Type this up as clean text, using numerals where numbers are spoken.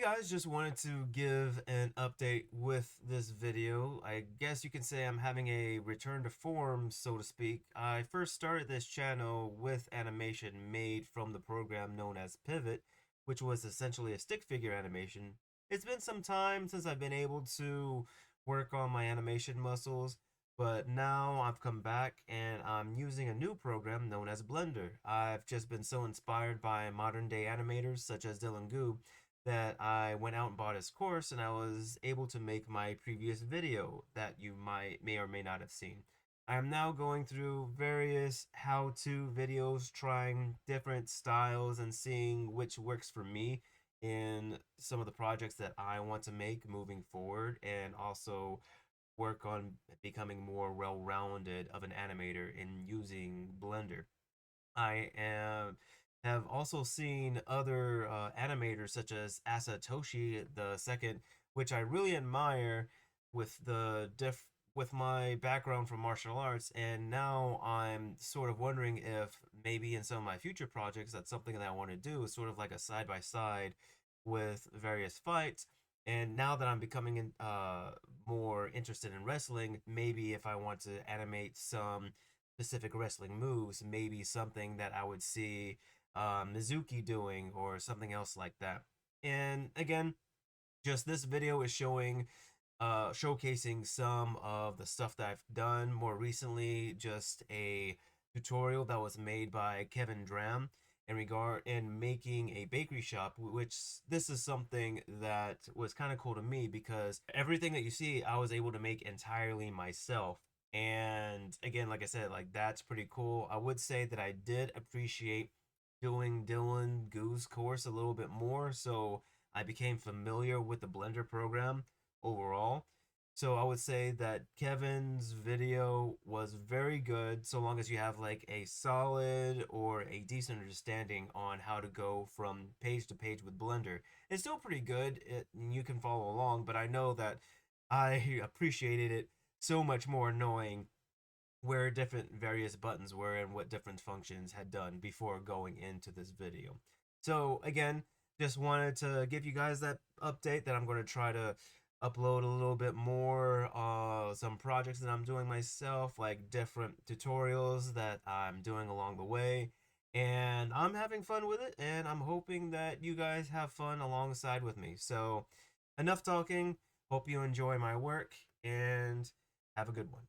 Guys, just wanted to give an update with this video. I guess you can say I'm having a return to form, so to speak. I first started this channel with animation made from the program known as Pivot, which was essentially a stick figure animation. It's been some time since I've been able to work on my animation muscles, but now I've come back and I'm using a new program known as Blender. I've just been so inspired by modern day animators such as Dillon that I went out and bought his course, and I was able to make my previous video that you may or may not have seen. I am now going through various how-to videos, trying different styles and seeing which works for me in some of the projects that I want to make moving forward, and also work on becoming more well-rounded of an animator in using Blender. I am have also seen other animators such as Asatoshi the second, which I really admire with with my background from martial arts, and now I'm sort of wondering if maybe in some of my future projects that's something that I want to do, is sort of like a side by side with various fights. And now that I'm becoming more interested in wrestling, maybe if I want to animate some specific wrestling moves, maybe something that I would see Mizuki doing or something else like that. And again, just this video is showcasing some of the stuff that I've done more recently. Just a tutorial that was made by Kevin Dram in making a bakery shop, which this is something that was kind of cool to me because everything that you see I was able to make entirely myself. And again, like I said, like that's pretty cool. I would say that I did appreciate doing Dillon Goo's course a little bit more, so I became familiar with the Blender program overall. So I would say that Kevin's video was very good, so long as you have like a solid or a decent understanding on how to go from page to page with Blender. It's still pretty good. You can follow along, but I know that I appreciated it so much more knowing where different various buttons were and what different functions had done before going into this video. So again, just wanted to give you guys that update that I'm going to try to upload a little bit more some projects that I'm doing myself, like different tutorials that I'm doing along the way. And I'm having fun with it, and I'm hoping that you guys have fun alongside with me. So enough talking. Hope you enjoy my work and have a good one.